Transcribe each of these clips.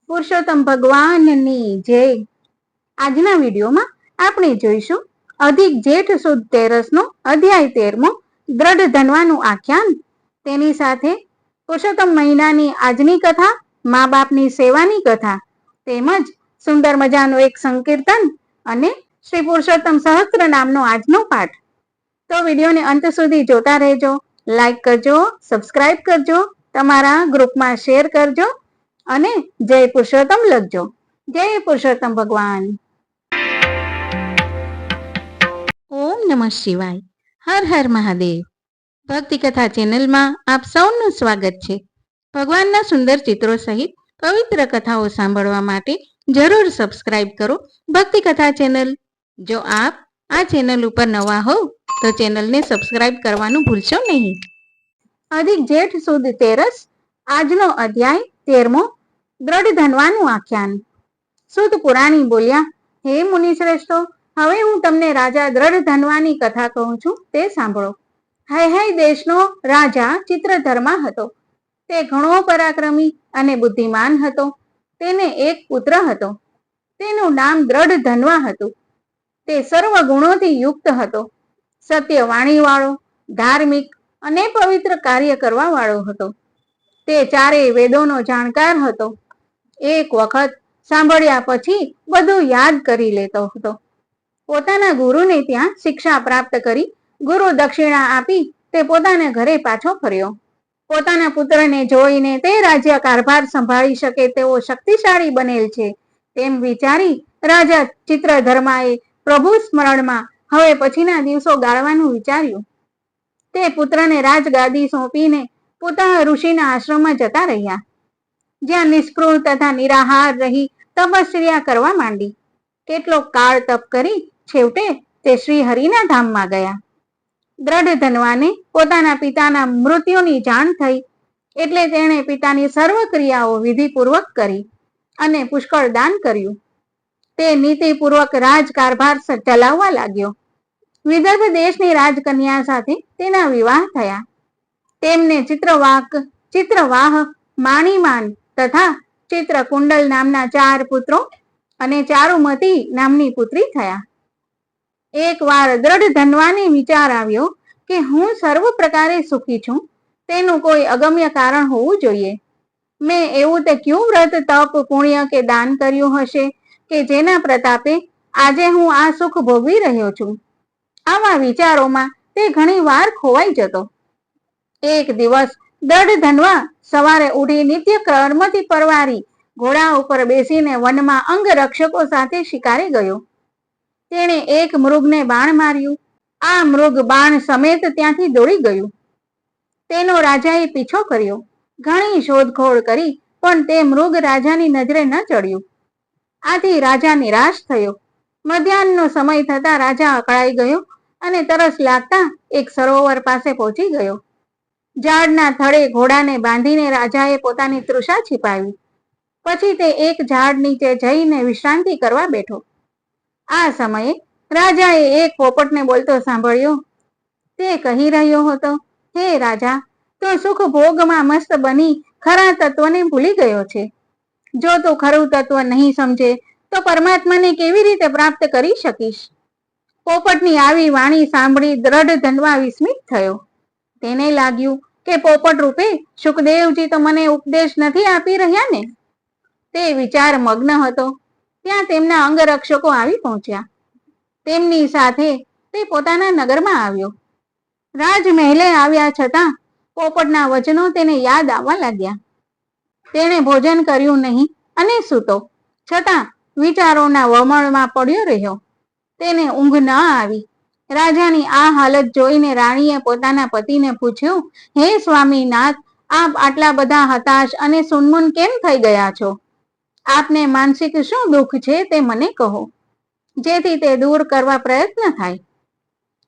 પુરુષોત્તમ ભગવાનની જય. આજના વિડીયોમાં આપણે જોઈશું અધિક જેઠ સુદ તેરસનો અધ્યાય 13મો દ્રઢ ધનવાનું આખ્યાન, તેની સાથે પુરુષોત્તમ મહિનાની આજની કથા, મા બાપની સેવાની કથા, તેમજ સુંદર મજાનું એક સંકીર્તન અને શ્રી પુરુષોત્તમ સહસ્ત્ર નામનો આજનો પાઠ. તો વિડીયોને અંત સુધી જોતા રહેજો. લાઈક કરજો, સબસ્ક્રાઇબ કરજો, તમારા ગ્રુપમાં શેર કરજો અને જય પુરુષોત્તમ લખજો. જય પુરુષોત્તમ ભગવાન. ઓમ નમઃ શિવાય. હર હર મહાદેવ. ભક્તિ કથા ચેનલમાં આપ સૌનું સ્વાગત છે. ભગવાનના સુંદર ચિત્રો સહિત પવિત્ર કથાઓ સાંભળવા માટે જરૂર સબસ્ક્રાઇબ કરો ભક્તિ કથા ચેનલ. જો આપ આ ચેનલ ઉપર નવા હો તો ચેનલને સબસ્ક્રાઇબ કરવાનું ભૂલશો નહીં. અધિક જેઠ સુદ તેરસ, આજનો અધ્યાય 13મો દ્રઢ ધનવાનું આખ્યાન. સુત પુરાણી બોલ્યા, હે મુનિ શ્રેષ્ઠો, હવે હું તમને રાજા દ્રઢ ધનવાની કથા કહું છું, તે સાંભળો. હૈ દેશનો રાજા ચિત્રધર્મા હતો. તે ઘણો પરાક્રમી અને બુદ્ધિમાન હતો. તેને એક પુત્ર હતો. તેનું નામ દ્રઢ ધનવા હતું. તે સર્વ ગુણોથી યુક્ત હતો. સત્ય વાણી વાળો, ધાર્મિક અને પવિત્ર કાર્ય કરવા વાળો હતો. તે ચારેય વેદોનો જાણકાર હતો. એક વખત સાંભળ્યા પછી બધું યાદ કરી લેતો હતો. પોતાના ગુરુને ત્યાં શિક્ષા પ્રાપ્ત કરી ગુરુ દક્ષિણા આપી તે પોતાના ઘરે પાછો ફર્યો. પોતાના પુત્રને જોઈને તે રાજ્ય કારભાર સંભાળી શકે તેવો શક્તિશાળી બનેલ છે તેમ વિચારી રાજા ચિત્રધર્માએ પ્રભુ સ્મરણમાં હવે પછીના દિવસો ગાળવાનું વિચાર્યું. તે પુત્રને રાજગાદી સોંપીને પોતાના ઋષિના આશ્રમમાં જતા રહ્યા, જ્યાં નિષ્પૃહ તથા નિરાહાર રહી તપસ્યા કરવા માંડી. કેટલો કાળ તપ કરી છેવટે તે શ્રી હરિના ધામમાં ગયા. દ્રઢ ધનવાને પોતાના પિતાના મૃત્યુની જાણ થઈ એટલે તેણે પિતાની સર્વ ક્રિયાઓ વિધિપૂર્વક કરી અને પુષ્કળ દાન કર્યું. તે નીતિપૂર્વક રાજકારભાર ચલાવવા લાગ્યો. વિદર્ભ દેશની રાજકન્યા સાથે તેના વિવાહ થયા. તેમને ચિત્રવાહ, માણીમાન તથા ચિત્રકુંડલ નામના 4 પુત્રો અને ચારુમતી નામની પુત્રી થયા. એક વાર દ્રઢ ધનવાને વિચાર આવ્યો કે હું સર્વ પ્રકારે સુખી છું, તેનું કોઈ અગમ્ય કારણ હોવું જોઈએ. મેં એવું તે ક્યું વ્રત, તપ, પુણ્ય કે દાન કર્યું હશે કે જેના પ્રતાપે આજે હું આ સુખ ભોગવી રહ્યો છું. આવા વિચારોમાં તે ઘણી વાર ખોવાઈ જતો. એક દિવસ દ્રઢ ધનવા સવારે ઉઠી નિત્ય કર્મથી પરવારી ઘોડા ઉપર બેસીને વનમાં અંગરક્ષકો સાથે શિકારે ગયો. તેણે એક મૃગને બાણ માર્યું. આ મૃગ બાણ સમેત ત્યાંથી દોડી ગયું. તેનો રાજાએ પીછો કર્યો. ઘણી શોધખોળ કરી પણ તે મૃગ રાજાની નજરે ન ચડ્યું. આથી રાજા નિરાશ થયો. મધ્યાહનનો સમય થતા રાજા અકળાઈ ગયો અને તરસ લાગતા એક સરોવર પાસે પહોંચી ગયો. ઝાડના થડે ઘોડાને બાંધીને રાજાએ પોતાની તૃષા छिપાવી. પછી તે એક ઝાડ નીચે જઈને વિશ્રાંતિ કરવા બેઠો. આ સમયે રાજાએ એક પોપટને બોલતો સાંભળ્યો. તે કહી રહ્યો હતો, હે રાજા, તો સુખ ભોગમાં મસ્ત બની ખરા તત્વને ભૂલી ગયો છે. જો તું ખરું તત્વ નહીં સમજે તો પરમાત્માને કેવી રીતે પ્રાપ્ત કરી શકીશ? પોપટની આવી વાણી સાંભળી દ્રઢ ધનવા વિસ્મિત થયો. તેને લાગ્યું કે પોપટ રૂપે સુખદેવજી તો મને ઉપદેશ નથી આપી રહ્યા ને. તે વિચાર મગ્ન હતો ત્યાં તેમના અંગરક્ષકો આવી પહોંચ્યા. તેમની સાથે તે પોતાના નગરમાં આવ્યો. રાજમહેલે આવ્યા છતાં પોપટના વચનો તેને યાદ આવવા લાગ્યા. તેણે ભોજન કર્યું નહીં અને સૂતો, છતાં વિચારોના વમળમાં પડ્યો રહ્યો. તેને ઊંઘ ન આવી. રાજાની આ હાલત જોઈને રાણીએ પોતાના પતિને પૂછ્યું, હે સ્વામીનાથ, આપ આટલા બધા હતાશ અને સુનમુન કેમ થઈ ગયા છો? આપને માનસિક શું દુઃખ છે તે મને કહો, જેથી તે દૂર કરવા પ્રયત્ન થાય.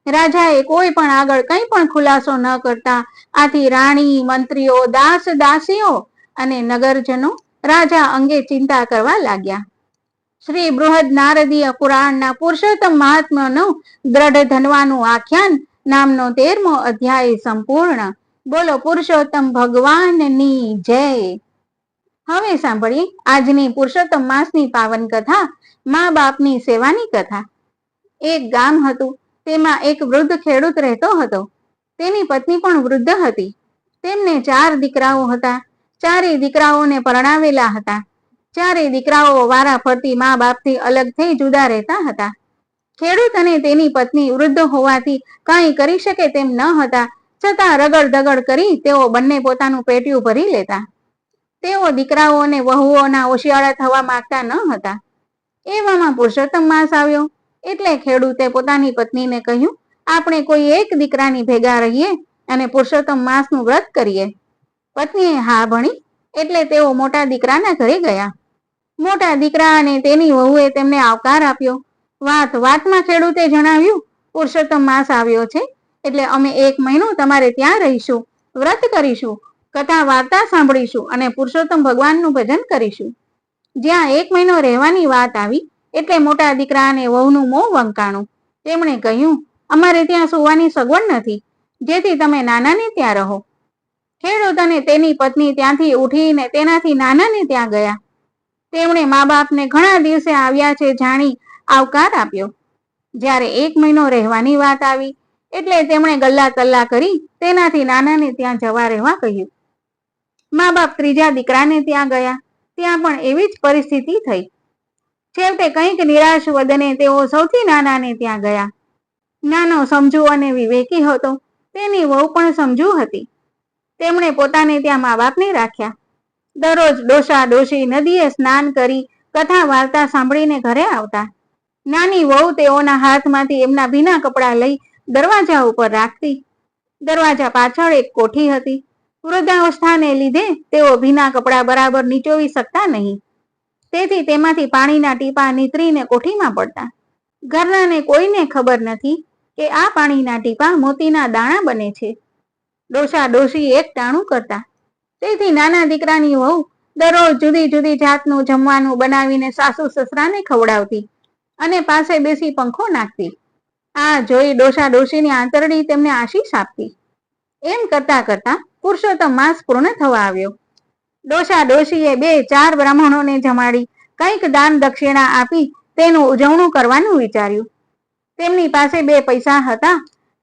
રાજાએ કોઈ પણ આગળ કંઈ પણ ખુલાસો ન કરતા આથી રાણી, મંત્રીઓ, દાસ દાસીઓ અને નગરજનો રાજા અંગે ચિંતા કરવા લાગ્યા. શ્રી બૃહદ નારદીય પુરાણના પુરુષોત્તમ મહાત્મ્યનું દ્રઢ ધનવાનું આખ્યાન નામનો 13મો અધ્યાય સંપૂર્ણ. બોલો પુરુષોત્તમ ભગવાનની જય. હવે સાંભળીએ આજની પુરુષોત્તમ માસની પાવન કથા, મા બાપની સેવાની કથા. એક ગામ હતું. તેમાં એક વૃદ્ધ ખેડૂત રહેતો હતો. તેની પત્ની પણ વૃદ્ધ હતી. તેમને 4 દીકરાઓ હતા. 4 દીકરાઓને પરણાવેલા હતા. 4 દીકરાઓ વારા ફરતી મા બાપથી અલગ થઈ જુદા રહેતા હતા. ખેડૂત અને તેની પત્ની વૃદ્ધ હોવાથી કંઈ કરી શકે તેમ ન હતા, છતાં રગડ દગડ કરી તેઓ બંને પોતાનું પેટીયું ભરી લેતા. તેઓ દીકરાઓ અને વહુઓના ઓશિયાળા થવા માંગતા ન હતા. એવામાં પુરુષોત્તમ માસ આવ્યો એટલે ખેડૂતે પોતાની પત્નીને કહ્યું, આપણે કોઈ એક દીકરાની ભેગા રહીએ અને પુરુષોત્તમ માસનું વ્રત કરીએ. પત્નીએ હા ભણી એટલે તેઓ મોટા દીકરાના ઘરે ગયા. મોટા દીકરા અને તેની વહુએ તેમને આવકાર આપ્યો. વાતમાં ખેડૂતે જણાવ્યું, પુરુષોત્તમ માસ આવ્યો છે એટલે અમે 1 મહિનો તમારે ત્યાં રહીશું, વ્રત કરીશું, કથા વાર્તા સાંભળીશું અને પુરુષોત્તમ ભગવાનનું ભજન કરીશું. જ્યાં 1 મહિનો રહેવાની વાત આવી એટલે મોટા દીકરા અને વહુનું મોં વંકાણું. તેમણે કહ્યું, અમારે ત્યાં સુવાની સગવડ નથી, જેથી તમે નાનાને ત્યાં રહો. ખેડૂત અને તેની પત્ની ત્યાંથી ઉઠીને તેનાથી નાનાને ત્યાં ગયા. તેમણે મા બાપને ઘણા દિવસે આવ્યા છે જાણી આવકાર આપ્યો. જ્યારે 1 મહિનો રહેવાની વાત આવી એટલે તેમણે ગલ્લા તલ્લા કરી તેનાથી નાનાને ત્યાં જવા રહેવા કહ્યું. મા બાપ ત્રીજા દીકરાને ત્યાં ગયા. ત્યાં પણ એવી જ પરિસ્થિતિ થઈ. છેવટે કંઈક નિરાશ વદને તેઓ સૌથી નાનાને ત્યાં ગયા. નાનો સમજુ અને વિવેકી હતો. તેની વહુ પણ સમજુ હતી. તેમણે પોતાને ત્યાં મા બાપને રાખ્યા. દરરોજ ડોસા ડોશી નદીએ સ્નાન કરી કથા વાર્તા સાંભળીને ઘરે આવતા. નાની વહુ તેઓના હાથમાંથી એમના ભીના કપડાં લઈ દરવાજા ઉપર રાખતી. દરવાજા પાછળ એક કોઠી હતી. વૃદ્ધાવસ્થાને લીધે તેઓ ભીના કપડાં બરાબર નીચોવી શકતા નહીં. તેથી તેમાંથી પાણીના ટીપા નીતરીને કોઠીમાં પડતા. ઘરનાને કોઈને ખબર નથી કે આ પાણીના ટીપા મોતીના દાણા બને છે. ડોસા ડોશી એક ટાણું કરતા. તેથી નાના દીકરાની વહુ દરરોજ જુદી જુદી જાતનું જમવાનું બનાવીને સાસુ સસરાને ખવડાવતી અને પાસે બેસી પંખો નાખતી. આ જોઈ ડોસા ડોશીની આંતરડી તેમને આશીષ આપતી. એમ કરતા કરતા પુરુષોત્તમ માસ પૂર્ણ થવા આવ્યો. ડોસા ડોશીએ 2-4 બ્રાહ્મણોને જમાડી કંઈક દાન દક્ષિણા આપી તેનું ઉજવણું કરવાનું વિચાર્યું. તેમની પાસે 2 પૈસા હતા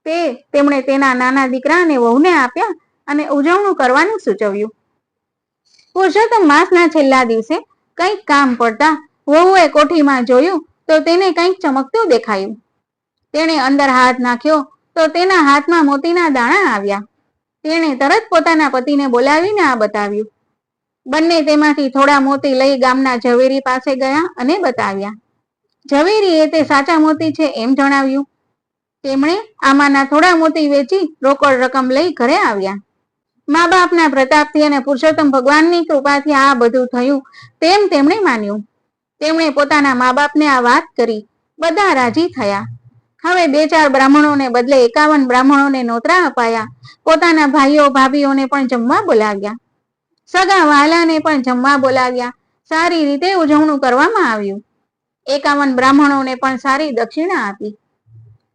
તે તેમણે તેના નાના દીકરા અને વહુને આપ્યા અને ઉજવણું કરવાનું સૂચવ્યું. પુરુષોત્તમ માસના છેલ્લા દિવસે કંઈક કામ પડતા વહુએ કોઠીમાં જોયું તો તેને કંઈક ચમકતું દેખાયું. તેણે અંદર હાથ નાખ્યો તો તેના હાથમાં મોતીના દાણા આવ્યા. તેણે તરત પોતાના પતિને બોલાવીને આ બતાવ્યું. બંને તેમાંથી થોડા મોતી લઈ ગામના ઝવેરી પાસે ગયા અને બતાવ્યા. ઝવેરીએ તે સાચા મોતી છે એમ જણાવ્યું. તેમણે આમાંના થોડા મોતી વેચી રોકડ રકમ લઈ ઘરે આવ્યા. મા બાપના પ્રતાપથી અને પુરુષોત્તમ ભગવાનની કૃપાથી આ બધું થયું તેમ તેમણે માન્યું. તેમણે પોતાના મા બાપને આ વાત કરી. બધા રાજી થયા. હવે 2-4 બ્રાહ્મણોને બદલે 51 બ્રાહ્મણોને નોતરા અપાયા. પોતાના ભાઈઓ ભાભીઓને પણ જમવા બોલાવ્યા. સગા વહાલાને પણ જમવા બોલાવ્યા. સારી રીતે ઉજવણું કરવામાં આવ્યું. 51 બ્રાહ્મણોને પણ સારી દક્ષિણા આપી.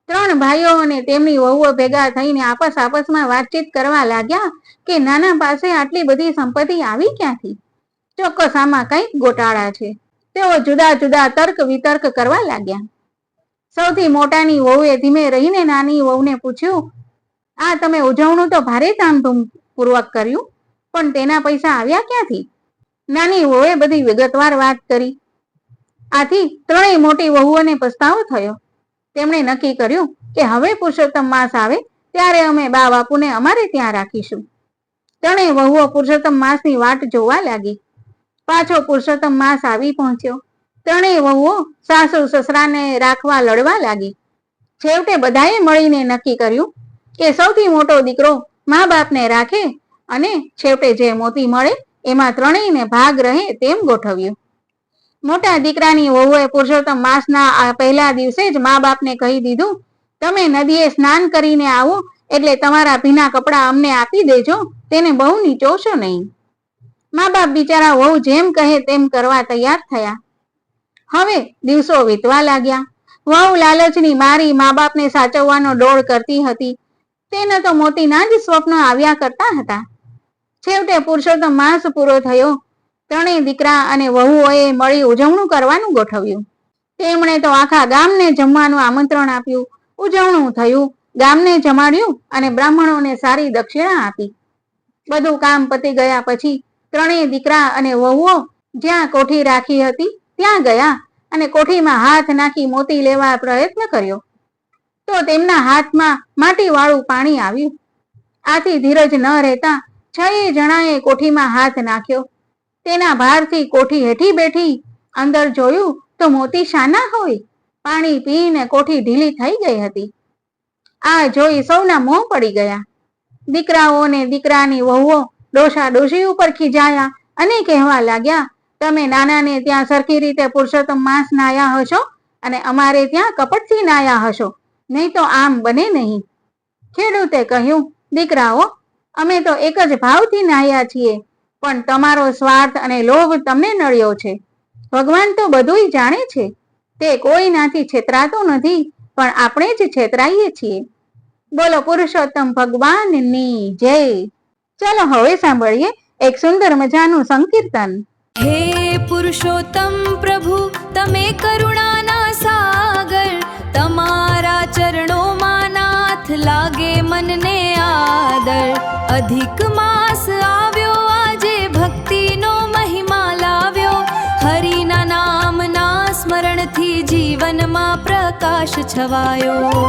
3 ભાઈઓ અને તેમની વહુઓ ભેગા થઈને આપસમાં વાતચીત કરવા લાગ્યા કે નાના પાસે આટલી બધી સંપત્તિ આવી ક્યાંથી? ચોક્કસ આમાં કંઈક ગોટાળા છે. તેઓ જુદા જુદા તર્ક વિતર્ક કરવા લાગ્યા. સૌથી મોટાની વહુએ ધીમે રહીને નાની વહુને પૂછ્યું, આ તમે ઉજવણું તો ભારે ધામધૂમ પૂર્વક કર્યું, પણ તેના પૈસા આવ્યા ક્યાંથી? નાની વહુએ બધી વિગતવાર વાત કરી. આથી 3 મોટી વહુઓને પસ્તાવો થયો. તેમણે નક્કી કર્યું કે હવે પુરુષોત્તમ માસ આવે ત્યારે અમે બા બાપુને અમારે ત્યાં રાખીશું. 3 વહુઓ પુરુષોત્તમ માસની વાટ જોવા લાગી. પાછો પુરુષોત્તમ માસ આવી પહોંચ્યો. 3 વહુઓ સાસુ સસરાને રાખવા લડવા લાગી. છેવટે બધાએ મળીને નક્કી કર્યું કે સૌથી મોટો દીકરો મા બાપને રાખે અને છેવટે જે મોતી મળે એમાં 3ને ભાગ રહે તેમ ગોઠવ્યું. મોટા દીકરાની વહુએ પુરુષોત્તમ માસના આ પહેલા દિવસે જ મા બાપને કહી દીધું, તમે નદીએ સ્નાન કરીને આવો એટલે તમારા ભીના કપડાં અમને આપી દેજો, તેને બહુ નીચોશો નહીં. મા બાપ બિચારા વહુ જેમ કહે તેમ કરવા તૈયાર થયા. હવે દિવસો વીતવા લાગ્યા. વહુ લાલચની મારી મા બાપને સાચવવાનો ડોળ કરતી હતી. તેને તો મોતીના જ સ્વપ્ન આવ્યા કરતા હતા. છેવટે પુરુષોત્તમ માસ પૂરો થયો ત્રણેય દીકરા અને વહુઓએ મળી ઉજવણું કરવાનું ગોઠવ્યું. તેમણે તો આખા ગામને જમવાનું આમંત્રણ આપ્યું. ઉજવણું થયું, ગામને જમાડ્યું અને બ્રાહ્મણોને સારી દક્ષિણા આપી. બધું કામ પતી ગયા પછી ત્રણેય દીકરા અને વહુઓ જ્યાં કોઠી રાખી હતી ત્યાં ગયા અને કોઠીમાં હાથ નાખી મોતી લેવા પ્રયત્ન કર્યો તો તેમના હાથમાં માટીવાળું પાણી આવ્યું. આથી ધીરજ ન રહેતા છ જણાએ કોઠીમાં હાથ નાખ્યો. તેના ભારથી કોઠી હેઠી બેઠી. અંદર જોયું તો મોતી શાના હોય? પાણી પીને કોઠી ઢીલી થઈ ગઈ હતી. આ જોઈ સૌના મોં પડી ગયા. દીકરાઓ ને દીકરાની વહુઓ ડોશા ડોશી ઉપર ખીજાયા અને કહેવા લાગ્યા, તમે નાનાને ત્યાં સરખી રીતે પુરુષોત્તમ માસ નાયા હશો અને અમારે ત્યાં કપટથી નાયા હશો, નહીં તો આમ બને નહીં. ખેડૂતે કહ્યું, દીકરાઓ, અમે તો એક જ ભાવથી નાહ્યા છીએ, પણ તમારો સ્વાર્થ અને લોભ તમને નડ્યો છે. ભગવાન તો બધુંય જાણે છે. તે કોઈનાથી છેતરાતો નથી, પણ આપણે જ છેતરાઈએ છીએ. બોલો પુરુષોત્તમ ભગવાનની જય. ચલો હવે સાંભળીએ એક સુંદર મજાનું સંકીર્તન. હે પુરુષોત્તમ પ્રભુ, તમે કરુણાના સાગર, તમારા ચરણોમાં નાથ લાગે મનને આદર. અધિક માસ આવ્યો આજે, ભક્તિનો મહિમા લાવ્યો, હરિના નામના સ્મરણથી જીવનમાં પ્રકાશ છવાયો.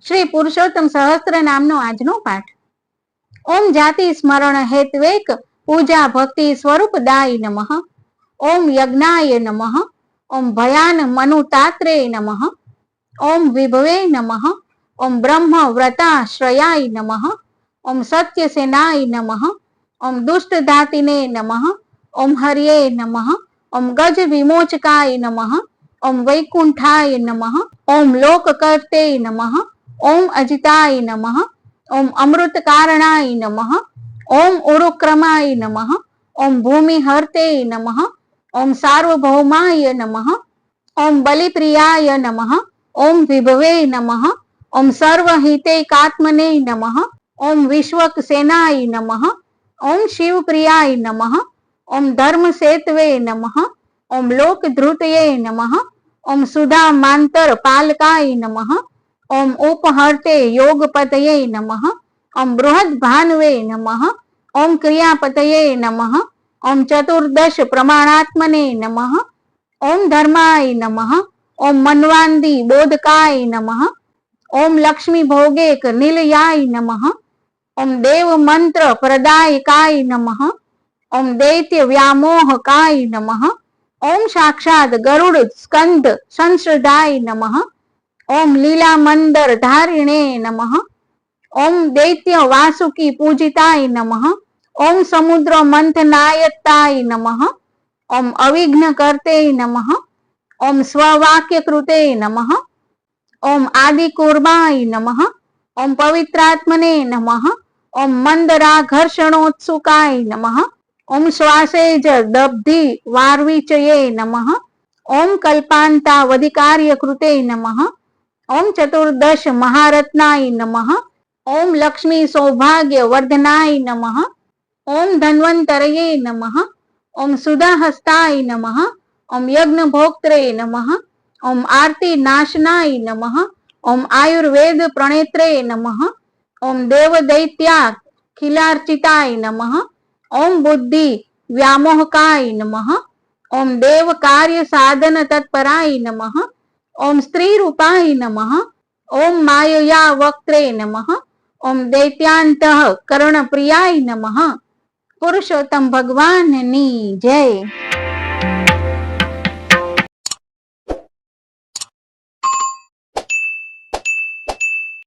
શ્રી પુરુષોત્તમ સહસ્ત્ર નામનો આજનો પાઠ. ઓમ જાતિ સ્મરણ હેત્વેક પૂજા ભક્તિ સ્વરૂપ દાય નમઃ. ઓમ યજ્ઞાય નમઃ. ઓમ ભયાન મનુતાત્રે નમઃ. ઓમ વિભવે નમઃ. ઓમ બ્રહ્મ વ્રતાશ્રયાય નમઃ. ઓમ સત્યસેનાય નમઃ. ઓમ દુષ્ટધાતિને નમઃ. ઓમ હર્યે નમઃ. ઓમ ગજ વિમોચકાય નમઃ. ઓમ વૈકુંઠાય નમઃ. ઓમ લોકકર્તે નમઃ. ઓમ અજિતાય નમઃ. ઓમ અમૃત કારણાય નમઃ. ઓમ ઉરુક્રમાય નમઃ. ઓમ ભૂમિહર્તે નમઃ. ઓમ સાર્વભૌમાય નમઃ. ઓમ બલિપ્રિયાય નમઃ. ઓમ વિભવે નમઃ. ઓમ સર્વહિતૈકાત્મને નમઃ. ઓમ વિશ્વકસેનાય નમઃ. ઓમ શિવપ્રિયાય નમઃ. ઓમ ધર્મસેતવે નમઃ. ઓમ લોકધૃતયે નમઃ. ઓમ સુધામાંતર પાલકાય નમઃ. ઓમ ઉપહર્તે યોગપતયે નમઃ. ઓમ બૃહદ્ભાનવે નમઃ. ઓમ ક્રિયાપતયે નમઃ. ઓમ ચતુર્દશ પ્રમાણાત્મને નમઃ. ઓમ ધર્માય નમઃ. ઓમ મન્વાંદી બોધકાય નમઃ. ઓમ લક્ષ્મી ભોગેક નિલયાય નમઃ. ઓમ દેવ મંત્ર પ્રદાયકાય નમઃ. ઓમ દૈત્ય વ્યામોહકાય નમઃ. ઓમ સાક્ષાત ગરુડ સ્કંદ સંશ્રદાય નમઃ. ઓમ લીલા મંદર ધારિણે નમઃ. ઓમ દૈત્ય વાસુકી પૂજિતાય નમઃ. ઓમ સમુદ્ર મંથનાયતાય નમઃ. ઓમ અવિઘ્ન કરતે નમઃ. ઓમ સ્વવાક્ય કૃતે નમઃ. ઓમ આદિકૂર્માય નમઃ. ઓમ પવિત્રાત્મને નમઃ. ઓમ મંદરાઘર્ષણોત્સુકાય નમઃ. ઓમ શ્વાસેજ દબ્ધિ વાર્વિચયે નમઃ. ઓમ કલ્પાંતાવધિકાર્ય કૃતે નમઃ. ઓમ ચતુર્દશ મહારત્નાય નમઃ. ઓમ લક્ષ્મી સૌભાગ્ય વર્ધનાય નમઃ. ઓમ ધન્વંતરયે નમઃ. ઓમ સુધાહસ્તાય નમઃ. ઓમ યજ્ઞભોક્ત્રે નમઃ. ઓમ આરતી નાશનાય નમઃ. ઓમ આયુર્વેદ પ્રણેત્રે નમઃ. ઓમ દેવદૈત્યા ખિલાર્ચિતાય નમઃ. ઓમ બુદ્ધિ વ્યામોહકાય નમઃ. ઓમ દેવ કાર્ય સાધન તત્પરાય નમઃ. ઓમ સ્ત્રી રૂપાય નમઃ. ઓમ માયયા વક્ત્રે નમઃ. ઓમ દૈત્યાંતઃ કર્ણપ્રિયાય નમઃ. પુરુષોત્તમ ભગવાનની જય.